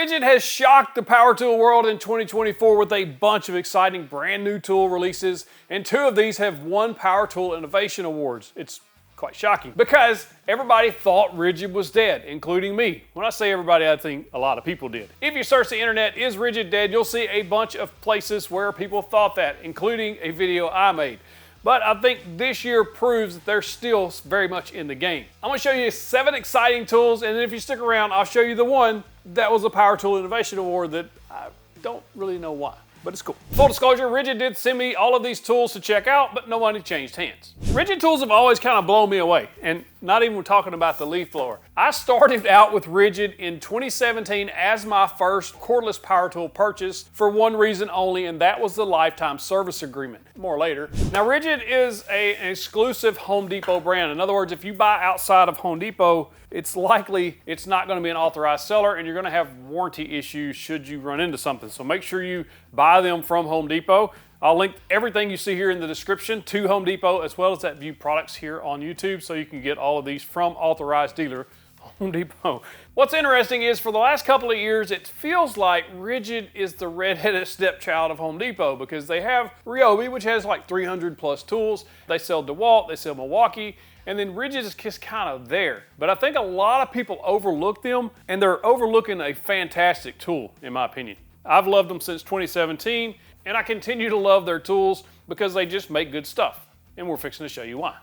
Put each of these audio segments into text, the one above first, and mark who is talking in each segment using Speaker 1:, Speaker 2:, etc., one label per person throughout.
Speaker 1: RIDGID has shocked the power tool world in 2024 with a bunch of exciting brand new tool releases, and 2 of these have won Power Tool Innovation Awards. It's quite shocking because everybody thought RIDGID was dead, including me. When I say everybody, I think a lot of people did. If you search the internet, is RIDGID dead, you'll see a bunch of places where people thought that, including a video I made. But I think this year proves that they're still very much in the game. I'm gonna show you 7 exciting tools, and then if you stick around, I'll show you the one that was a Power Tool Innovation Award that I don't really know why, but it's cool. Full disclosure, RIDGID did send me all of these tools to check out, but no money changed hands. RIDGID tools have always kind of blown me away, and not even talking about the leaf blower. I started out with RIDGID in 2017 as my first cordless power tool purchase for one reason only, and that was the lifetime service agreement. More later. Now RIDGID is an exclusive Home Depot brand. In other words, if you buy outside of Home Depot, it's likely it's not going to be an authorized seller, and you're going to have warranty issues should you run into something. So make sure you buy them from Home Depot. I'll link everything you see here in the description to Home Depot, as well as that View products here on YouTube, so you can get all of these from authorized dealer Home Depot. What's interesting is for the last couple of years, it feels like RIDGID is the redheaded stepchild of Home Depot, because they have Ryobi, which has like 300 plus tools. They sell DeWalt, they sell Milwaukee, and then RIDGID is just kind of there. But I think a lot of people overlook them, and they're overlooking a fantastic tool, in my opinion. I've loved them since 2017, and I continue to love their tools because they just make good stuff. And we're fixing to show you why.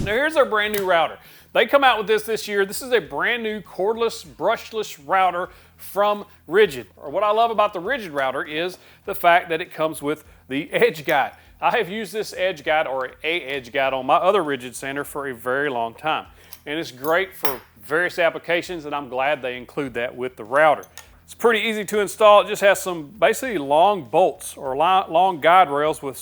Speaker 1: Now here's our brand new router. They come out with this year. This is a brand new cordless, brushless router from RIDGID. Or what I love about the RIDGID router is the fact that it comes with the edge guide. I have used this edge guide, or a edge guide, on my other RIDGID sander for a very long time. And it's great for various applications, and I'm glad they include that with the router. It's pretty easy to install. It just has some basically long bolts or long guide rails with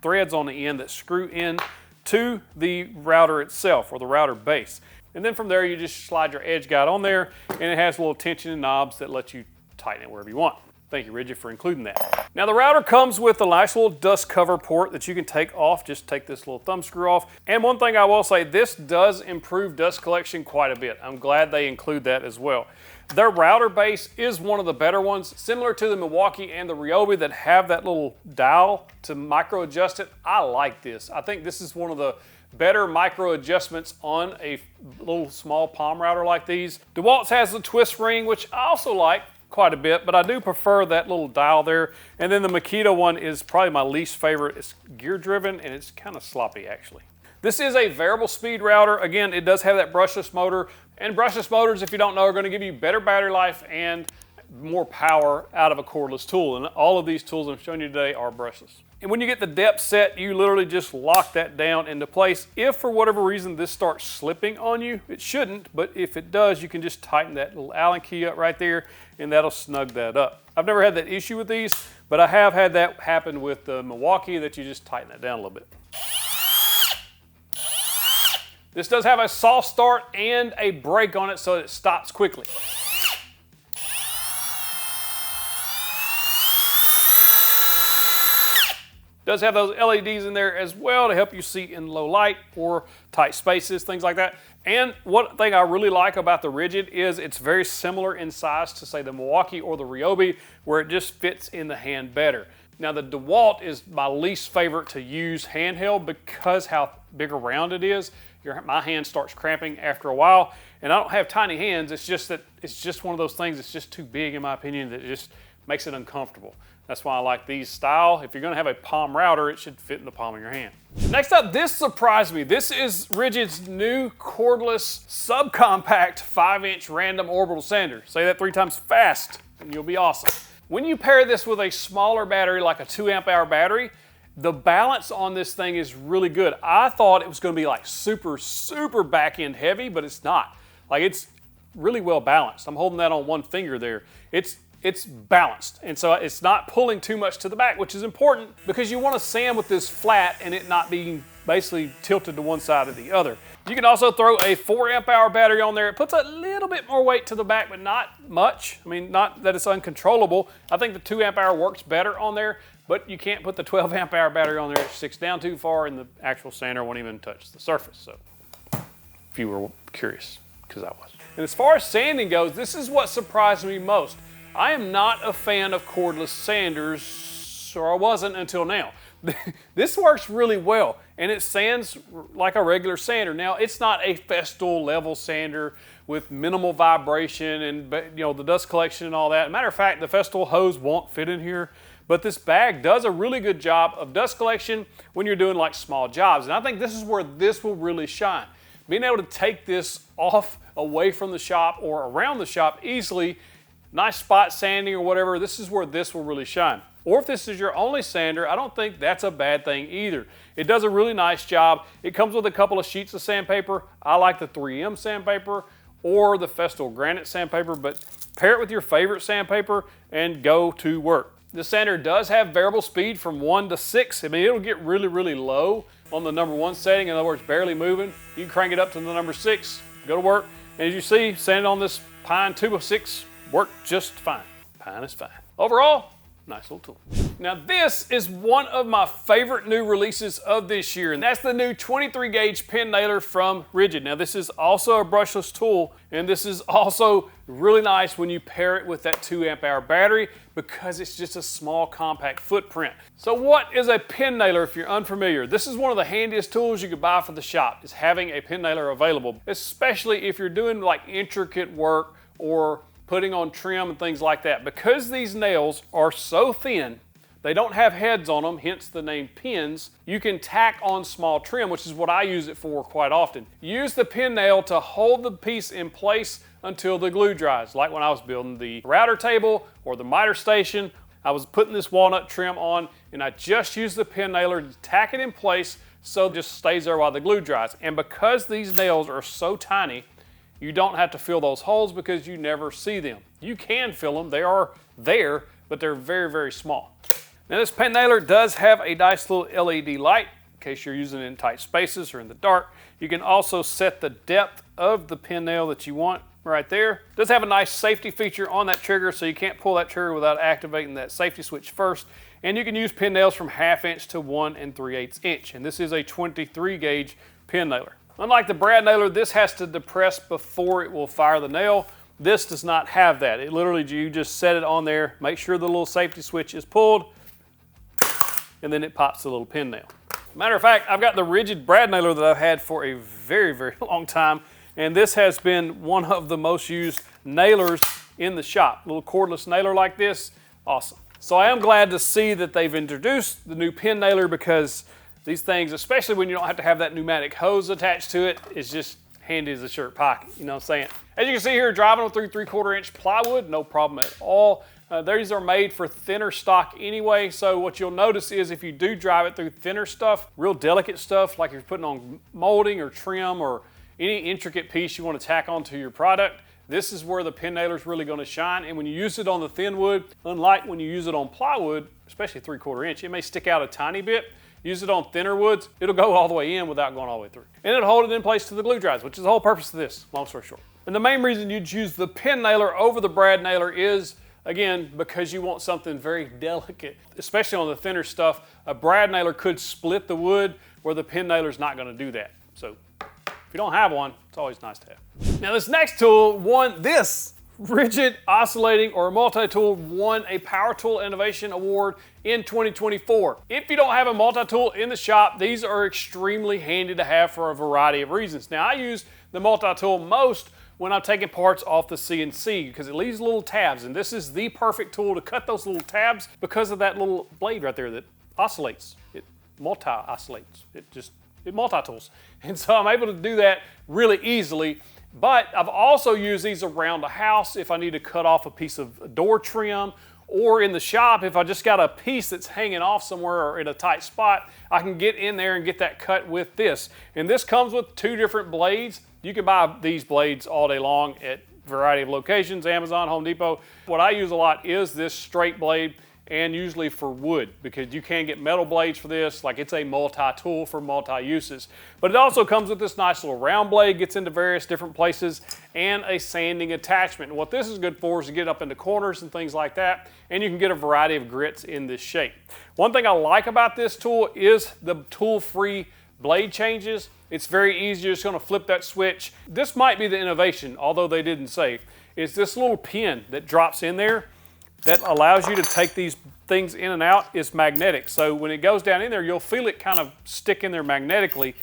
Speaker 1: threads on the end that screw in to the router itself, or the router base. And then from there you just slide your edge guide on there, and it has little tension knobs that let you tighten it wherever you want. Thank you, RIDGID, for including that. Now the router comes with a nice little dust cover port that you can take off. Just take this little thumb screw off. And one thing I will say, this does improve dust collection quite a bit. I'm glad they include that as well. Their router base is one of the better ones, similar to the Milwaukee and the Ryobi that have that little dial to micro adjust it. I like this. I think this is one of the better micro adjustments on a little small palm router like these. DeWalt's has the twist ring, which I also like quite a bit, but I do prefer that little dial there. And then the Makita one is probably my least favorite. It's gear driven and it's kind of sloppy actually. This is a variable speed router. Again, it does have that brushless motor, and brushless motors, if you don't know, are going to give you better battery life and more power out of a cordless tool. And all of these tools I'm showing you today are brushless. And when you get the depth set, you literally just lock that down into place. If for whatever reason this starts slipping on you, it shouldn't, but if it does, you can just tighten that little Allen key up right there, and that'll snug that up. I've never had that issue with these, but I have had that happen with the Milwaukee, that you just tighten that down a little bit. This does have a soft start and a brake on it so that it stops quickly. Does have those LEDs in there as well to help you see in low light or tight spaces, things like that. And one thing I really like about the RIDGID is it's very similar in size to, say, the Milwaukee or the Ryobi, where it just fits in the hand better. Now the DeWalt is my least favorite to use handheld because how big around it is. My hand starts cramping after a while, and I don't have tiny hands. It's just that it's just one of those things that's just too big, in my opinion, that it just makes it uncomfortable. That's why I like these style. If you're gonna have a palm router, it should fit in the palm of your hand. Next up, this surprised me. This is RIDGID's new cordless subcompact 5-inch random orbital sander. Say that 3 times fast and you'll be awesome. When you pair this with a smaller battery, like a 2 amp hour battery, the balance on this thing is really good. I thought it was gonna be like super back end heavy, but it's not. Like, it's really well balanced. I'm holding that on one finger there. It's balanced, and so it's not pulling too much to the back, which is important because you want to sand with this flat and it not being basically tilted to one side or the other. You can also throw a 4 amp hour battery on there. It puts a little bit more weight to the back, but not much. I mean, not that it's uncontrollable. I think the 2 amp hour works better on there, but you can't put the 12 amp hour battery on there. It sticks down too far and the actual sander won't even touch the surface. So if you were curious, because I was. And as far as sanding goes, this is what surprised me most. I am not a fan of cordless sanders, or I wasn't until now. This works really well, and it sands like a regular sander. Now, it's not a Festool level sander with minimal vibration and the dust collection and all that. Matter of fact, the Festool hose won't fit in here, but this bag does a really good job of dust collection when you're doing like small jobs. And I think this is where this will really shine. Being able to take this off away from the shop or around the shop easily, nice spot sanding or whatever, this is where this will really shine. Or if this is your only sander, I don't think that's a bad thing either. It does a really nice job. It comes with a couple of sheets of sandpaper. I like the 3M sandpaper or the Festool Granite sandpaper, but pair it with your favorite sandpaper and go to work. The sander does have variable speed from 1 to 6. I mean, it'll get really, really low on the number 1 setting. In other words, barely moving. You can crank it up to the number 6, go to work. And as you see, sanding on this Pine 206 worked just fine. Pine is fine. Overall, nice little tool. Now this is one of my favorite new releases of this year, and that's the new 23 gauge pin nailer from RIDGID. Now this is also a brushless tool, and this is also really nice when you pair it with that 2 amp hour battery because it's just a small compact footprint. So what is a pin nailer if you're unfamiliar? This is one of the handiest tools you could buy for the shop, is having a pin nailer available, especially if you're doing like intricate work or putting on trim and things like that. Because these nails are so thin, they don't have heads on them, hence the name pins, you can tack on small trim, which is what I use it for quite often. Use the pin nail to hold the piece in place until the glue dries. Like when I was building the router table or the miter station, I was putting this walnut trim on and I just used the pin nailer to tack it in place so it just stays there while the glue dries. And because these nails are so tiny, you don't have to fill those holes because you never see them. You can fill them, they are there, but they're very, very small. Now this pin nailer does have a nice little LED light in case you're using it in tight spaces or in the dark. You can also set the depth of the pin nail that you want right there. It does have a nice safety feature on that trigger, so you can't pull that trigger without activating that safety switch first. And you can use pin nails from 1/2 inch to 1 3/8 inch. And this is a 23 gauge pin nailer. Unlike the brad nailer, this has to depress before it will fire the nail. This does not have that. It literally, you just set it on there, make sure the little safety switch is pulled, and then it pops the little pin nail. Matter of fact, I've got the RIDGID brad nailer that I've had for a very, very long time, and this has been one of the most used nailers in the shop. A little cordless nailer like this, awesome. So I am glad to see that they've introduced the new pin nailer, because these things, especially when you don't have to have that pneumatic hose attached to it, is just handy as a shirt pocket, you know what I'm saying? As you can see here, driving them through 3/4 inch plywood, no problem at all. These are made for thinner stock anyway, so what you'll notice is if you do drive it through thinner stuff, real delicate stuff, like if you're putting on molding or trim or any intricate piece you want to tack onto your product, this is where the pin nailer is really going to shine. And when you use it on the thin wood, unlike when you use it on plywood, especially 3/4 inch, it may stick out a tiny bit. Use it on thinner woods, it'll go all the way in without going all the way through. And it'll hold it in place till the glue dries, which is the whole purpose of this, long story short. And the main reason you'd use the pin nailer over the brad nailer is, again, because you want something very delicate, especially on the thinner stuff. A brad nailer could split the wood, where the pin nailer's not gonna do that. So if you don't have one, it's always nice to have. Now this next tool won this RIDGID Oscillating or Multi-Tool won a Power Tool Innovation Award in 2024. If you don't have a multi-tool in the shop, these are extremely handy to have for a variety of reasons. Now I use the multi-tool most when I'm taking parts off the CNC because it leaves little tabs, and this is the perfect tool to cut those little tabs because of that little blade right there that oscillates. It multi-oscillates. It multi-tools. And so I'm able to do that really easily. But I've also used these around the house if I need to cut off a piece of door trim, or in the shop if I just got a piece that's hanging off somewhere or in a tight spot, I can get in there and get that cut with this. And this comes with 2 different blades. You can buy these blades all day long at a variety of locations, Amazon, Home Depot. What I use a lot is this straight blade, and usually for wood, because you can get metal blades for this. Like, it's a multi-tool for multi-uses. But it also comes with this nice little round blade, gets into various different places, and a sanding attachment. And what this is good for is to get up into corners and things like that, and you can get a variety of grits in this shape. One thing I like about this tool is the tool-free blade changes. It's very easy. You're just gonna flip that switch. This might be the innovation, although they didn't say, is this little pin that drops in there that allows you to take these things in and out is magnetic. So when it goes down in there, you'll feel it kind of stick in there magnetically.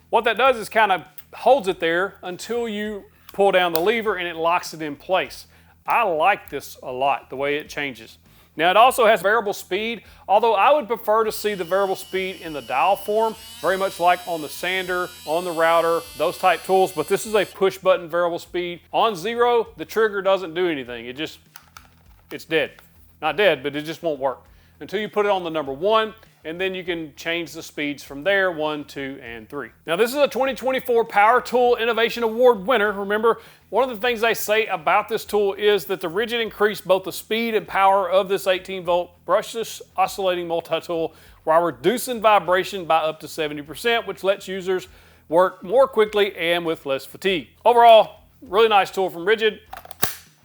Speaker 1: What that does is kind of holds it there until you pull down the lever and it locks it in place. I like this a lot, the way it changes. Now it also has variable speed, although I would prefer to see the variable speed in the dial form, very much like on the sander, on the router, those type tools, but this is a push button variable speed. On 0, the trigger doesn't do anything. It's dead. Not dead, but it just won't work until you put it on the number 1, and then you can change the speeds from there, 1, 2, and 3. Now this is a 2024 Power Tool Innovation Award winner. Remember, one of the things they say about this tool is that the RIDGID increased both the speed and power of this 18-volt brushless oscillating multi-tool while reducing vibration by up to 70%, which lets users work more quickly and with less fatigue. Overall, really nice tool from RIDGID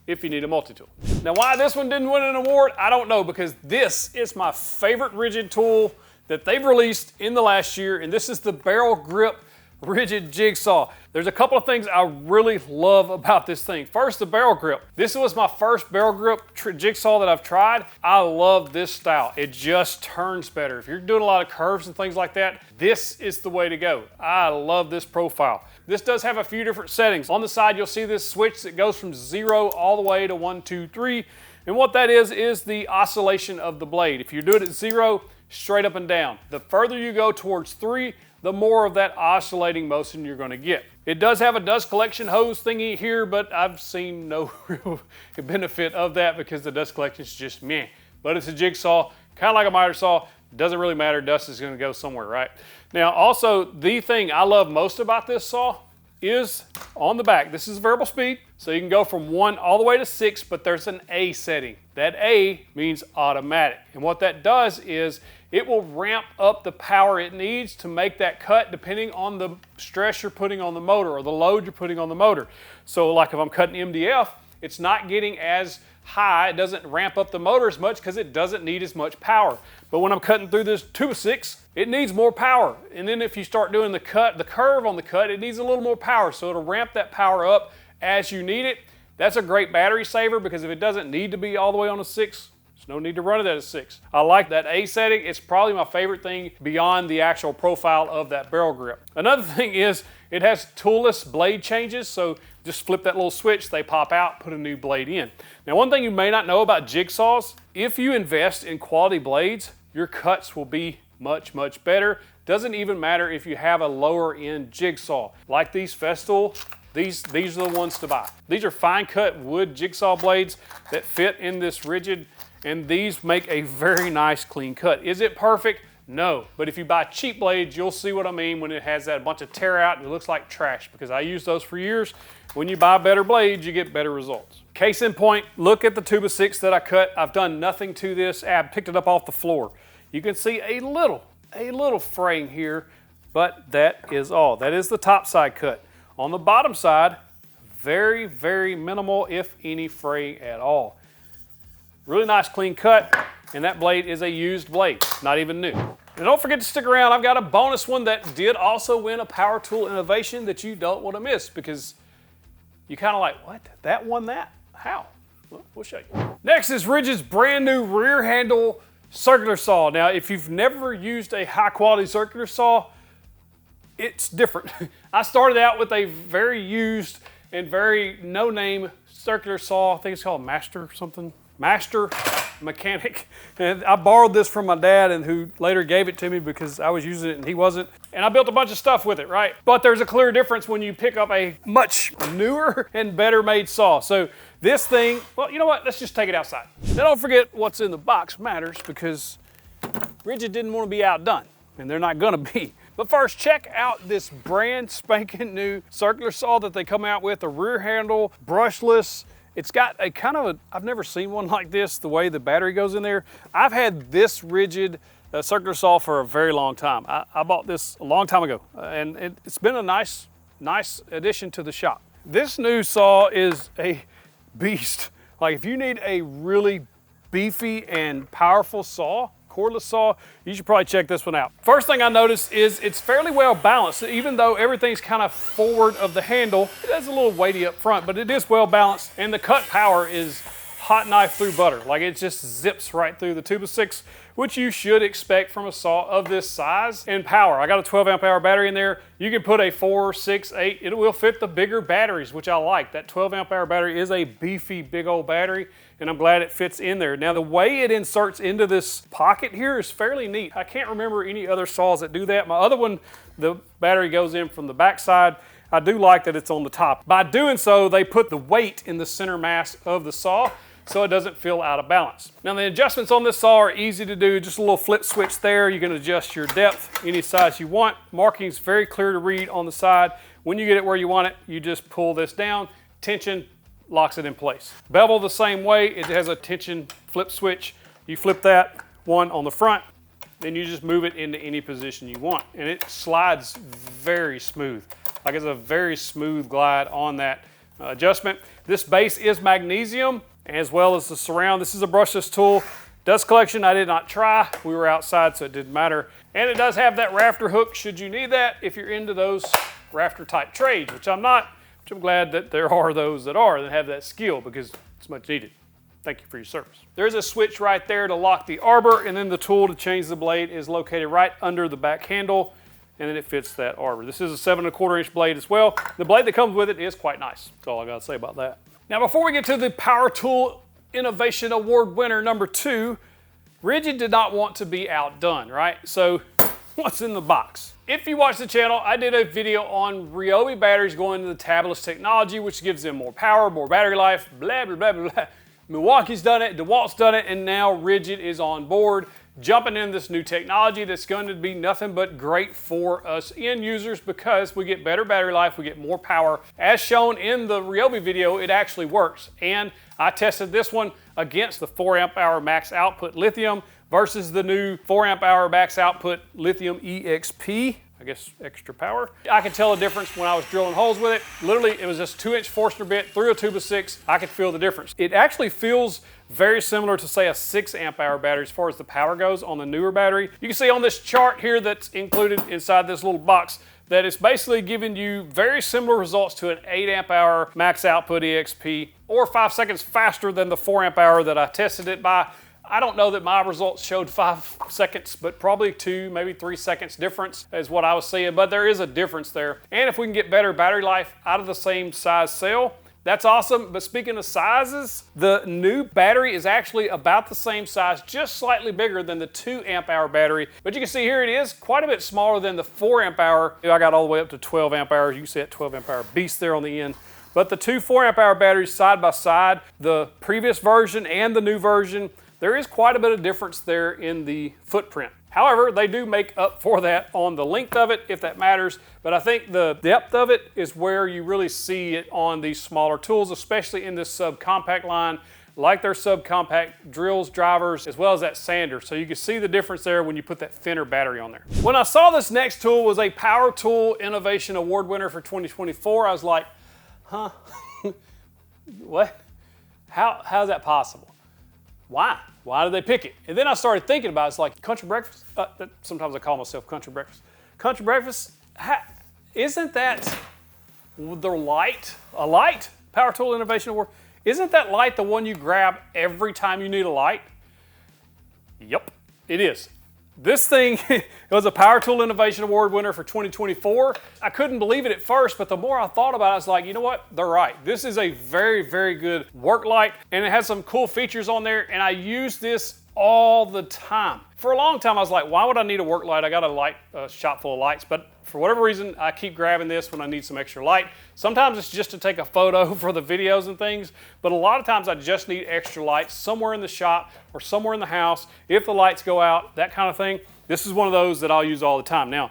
Speaker 1: if you need a multi-tool. Now why this one didn't win an award, I don't know, because this is my favorite RIDGID tool that they've released in the last year, and this is the barrel grip RIDGID Jig Saw. There's a couple of things I really love about this thing. First, the barrel grip. This was my first barrel grip jigsaw that I've tried. I love this style. It just turns better. If you're doing a lot of curves and things like that, this is the way to go. I love this profile. This does have a few different settings. On the side, you'll see this switch that goes from 0 all the way to 1, 2, 3. And what that is the oscillation of the blade. If you do it at 0, straight up and down. The further you go towards 3, the more of that oscillating motion you're going to get. It does have a dust collection hose thingy here, but I've seen no real benefit of that because the dust collection is just meh. But it's a jigsaw, kind of like a miter saw. Doesn't really matter, dust is going to go somewhere, right? Now also, the thing I love most about this saw is on the back. This is variable speed, so you can go from 1 all the way to 6, but there's an A setting. That A means automatic, and what that does is it will ramp up the power it needs to make that cut depending on the stress you're putting on the motor or the load you're putting on the motor. So like if I'm cutting MDF, it's not getting as high, it doesn't ramp up the motor as much because it doesn't need as much power. But when I'm cutting through this 2x6, it needs more power. And then if you start doing the curve on the cut, it needs a little more power. So it'll ramp that power up as you need it. That's a great battery saver because if it doesn't need to be all the way on a 6, there's no need to run it at a 6. I like that A setting. It's probably my favorite thing beyond the actual profile of that barrel grip. Another thing is it has toolless blade changes, so just flip that little switch, they pop out, put a new blade in. Now one thing you may not know about jigsaws, if you invest in quality blades, your cuts will be much, much better. Doesn't even matter if you have a lower end jigsaw. Like these Festool, these are the ones to buy. These are fine cut wood jigsaw blades that fit in this RIDGID, and these make a very nice clean cut. Is it perfect? No, but if you buy cheap blades, you'll see what I mean when it has that bunch of tear out and it looks like trash, because I use those for years. When you buy better blades, you get better results. Case in point, look at the 2x6 that I cut. I've done nothing to this. I picked it up off the floor. You can see a little fraying here, but that is all. That is the top side cut. On the bottom side, very, very minimal, if any, fraying at all. Really nice clean cut, and that blade is a used blade, not even new. And don't forget to stick around. I've got a bonus one that did also win a Power Tool Innovation that you don't want to miss, because you kind of like, what? That won that? How? Well, we'll show you. Next is RIDGID's brand new rear handle circular saw. Now, if you've never used a high quality circular saw, it's different. I started out with a very used and very no-name circular saw. I think it's called Master something. Master Mechanic. And I borrowed this from my dad, and who later gave it to me because I was using it and he wasn't. And I built a bunch of stuff with it, right? But there's a clear difference when you pick up a much newer and better made saw. So this thing, well, you know what? Let's just take it outside. Now don't forget what's in the box matters, because RIDGID didn't want to be outdone, and they're not gonna be. But first, check out this brand spanking new circular saw that they come out with, a rear handle, brushless. It's got a kind of a, I've never seen one like this, the way the battery goes in there. I've had this RIDGID circular saw for a very long time. I bought this a long time ago, and it's been a nice addition to the shop. This new saw is a beast. Like if you need a really beefy and powerful saw, cordless saw, you should probably check this one out. First thing I noticed is it's fairly well balanced. Even though everything's kind of forward of the handle, it has a little weighty up front, but it is well balanced, and the cut power is hot knife through butter. Like, it just zips right through the 2x6, which you should expect from a saw of this size and power. I got a 12 amp hour battery in there. You can put a 4, 6, 8, it will fit the bigger batteries, which I like. That 12 amp hour battery is a beefy, big old battery, and I'm glad it fits in there. Now, the way it inserts into this pocket here is fairly neat. I can't remember any other saws that do that. My other one, the battery goes in from the back side. I do like that it's on the top. By doing so, they put the weight in the center mass of the saw, so it doesn't feel out of balance. Now, the adjustments on this saw are easy to do. Just a little flip switch there. You can adjust your depth any size you want. Marking's very clear to read on the side. When you get it where you want it, you just pull this down. Tension locks it in place. Bevel the same way. It has a tension flip switch. You flip that one on the front, then you just move it into any position you want. And it slides very smooth. Like, it's a very smooth glide on that adjustment. This base is magnesium, as well as the surround. This is a brushless tool. Dust collection, I did not try. We were outside, so it didn't matter. And it does have that rafter hook should you need that if you're into those rafter type trades, which I'm not, which I'm glad that there are those that have that skill, because it's much needed. Thank you for your service. There's a switch right there to lock the arbor, and then the tool to change the blade is located right under the back handle, and then it fits that arbor. This is a 7¼ inch blade as well. The blade that comes with it is quite nice. That's all I gotta say about that. Now, before we get to the Power Tool Innovation Award winner number 2, RIDGID did not want to be outdone, right? So, what's in the box? If you watch the channel, I did a video on Ryobi batteries going to the tabless technology, which gives them more power, more battery life, blah, blah, blah, blah. Milwaukee's done it, DeWalt's done it, and now RIDGID is on board, jumping in this new technology that's going to be nothing but great for us end users, because we get better battery life, we get more power. As shown in the Ryobi video, it actually works. And I tested this one against the 4 amp hour max output lithium versus the new 4 amp hour max output lithium EXP. I guess extra power. I could tell a difference when I was drilling holes with it. Literally, it was just 2-inch Forstner bit through a 2x6. I could feel the difference. It actually feels very similar to, say, a 6 amp hour battery as far as the power goes on the newer battery. You can see on this chart here that's included inside this little box that it's basically giving you very similar results to an 8 amp hour max output EXP, or 5 seconds faster than the 4 amp hour that I tested it by. I don't know that my results showed 5 seconds, but probably 2, maybe 3 seconds difference is what I was seeing, but there is a difference there. And if we can get better battery life out of the same size cell, that's awesome. But speaking of sizes, the new battery is actually about the same size, just slightly bigger than the 2 amp hour battery. But you can see here it is quite a bit smaller than the 4 amp hour. I got all the way up to 12 amp hours. You can see that 12 amp hour beast there on the end. But the 2 4 amp hour batteries side by side, the previous version and the new version, there is quite a bit of difference there in the footprint. However, they do make up for that on the length of it, if that matters. But I think the depth of it is where you really see it on these smaller tools, especially in this subcompact line, like their subcompact drills, drivers, as well as that sander. So you can see the difference there when you put that thinner battery on there. When I saw this next tool was a Power Tool Innovation Award winner for 2024, I was like, huh? What? How's that possible? Why? Why did they pick it? And then I started thinking about it. It's like country breakfast. Sometimes I call myself country breakfast. Country breakfast, isn't that the light? A light? Power Tool Innovation Award. Isn't that light the one you grab every time you need a light? Yep, it is. This thing was a Power Tool Innovation Award winner for 2024. I couldn't believe it at first, but the more I thought about it, I was like, you know what? They're right. This is a very, very good work light, and it has some cool features on there, and I use this all the time. For a long time, I was like, why would I need a work light? I got a shop full of lights, but for whatever reason, I keep grabbing this when I need some extra light. Sometimes it's just to take a photo for the videos and things, but a lot of times I just need extra light somewhere in the shop or somewhere in the house. If the lights go out, that kind of thing. This is one of those that I'll use all the time. Now,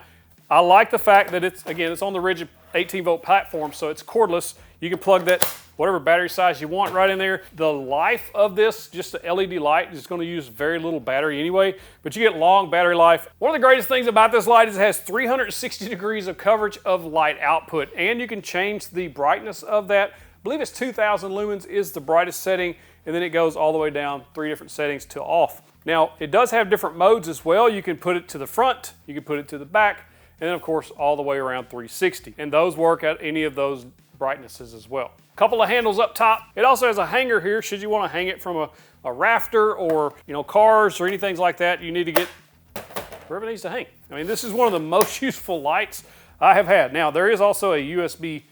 Speaker 1: I like the fact that it's on the RIDGID 18-volt platform, so it's cordless. You can plug that whatever battery size you want right in there. The life of this, just the LED light, is going to use very little battery anyway, but you get long battery life. One of the greatest things about this light is it has 360 degrees of coverage of light output, and you can change the brightness of that. I believe it's 2,000 lumens is the brightest setting, and then it goes all the way down 3 different settings to off. Now, it does have different modes as well. You can put it to the front, you can put it to the back, and then of course all the way around 360. And those work at any of those brightnesses as well. Couple of handles up top. It also has a hanger here should you want to hang it from a rafter or cars or anything like that. You need to get wherever it needs to hang. I mean, this is one of the most useful lights I have had. Now, there is also a USB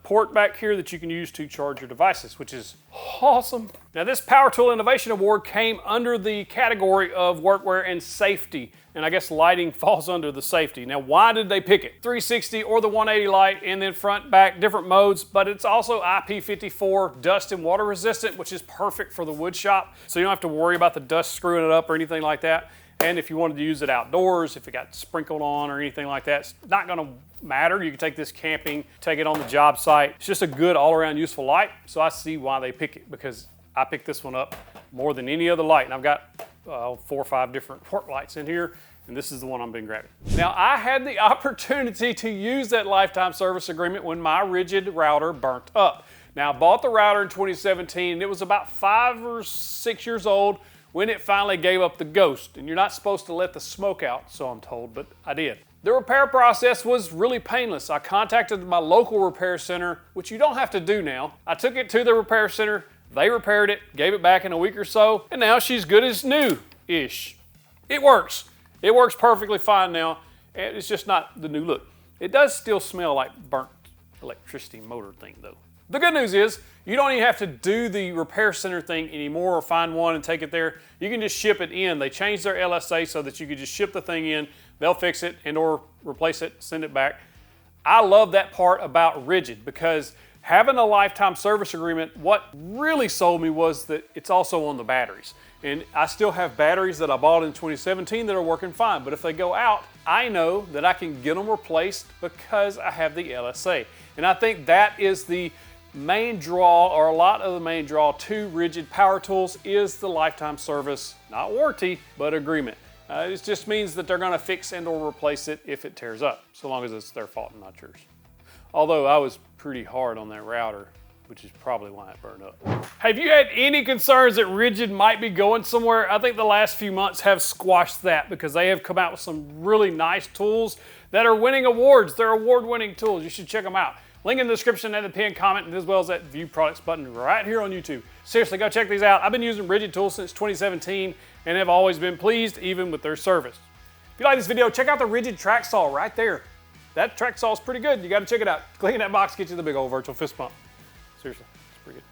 Speaker 1: port back here that you can use to charge your devices, which is awesome. Now, this Power Tool Innovation Award came under the category of workwear and safety, and I guess lighting falls under the safety. Now, why did they pick it? 360 or the 180 light, and then front, back, different modes, but it's also IP54 dust and water resistant, which is perfect for the wood shop, so you don't have to worry about the dust screwing it up or anything like that. And if you wanted to use it outdoors, if it got sprinkled on or anything like that, it's not gonna matter. You can take this camping, take it on the job site. It's just a good all-around useful light, so I see why they pick it, because I picked this one up more than any other light, and I've got 4 or 5 different work lights in here, and this is the one I've been grabbing. Now, I had the opportunity to use that lifetime service agreement when my RIDGID router burnt up. Now, I bought the router in 2017, and it was about 5 or 6 years old when it finally gave up the ghost. And you're not supposed to let the smoke out, so I'm told, but I did. The repair process was really painless. I contacted my local repair center, which you don't have to do now. I took it to the repair center, they repaired it, gave it back in a week or so, and now she's good as new-ish. It works. It works perfectly fine now, and it's just not the new look. It does still smell like burnt electricity motor thing though. The good news is you don't even have to do the repair center thing anymore or find one and take it there. You can just ship it in. They changed their LSA so that you can just ship the thing in, they'll fix it and or replace it, send it back. I love that part about RIDGID because having a lifetime service agreement, what really sold me was that it's also on the batteries. And I still have batteries that I bought in 2017 that are working fine, but if they go out, I know that I can get them replaced because I have the LSA. And I think that is the main draw, or a lot of the main draw to RIDGID power tools is the lifetime service, not warranty, but agreement. It just means that they're gonna fix and or replace it if it tears up, so long as it's their fault and not yours. Although I was pretty hard on that router, which is probably why it burned up. Have you had any concerns that RIDGID might be going somewhere? I think the last few months have squashed that because they have come out with some really nice tools that are winning awards. They're award-winning tools. You should check them out. Link in the description and the pinned comment, and as well as that view products button right here on YouTube. Seriously, go check these out. I've been using RIDGID tools since 2017 and have always been pleased, even with their service. If you like this video, check out the RIDGID track saw right there. That track saw is pretty good. You gotta check it out. Clean that box, get you the big old virtual fist pump. Seriously, it's pretty good.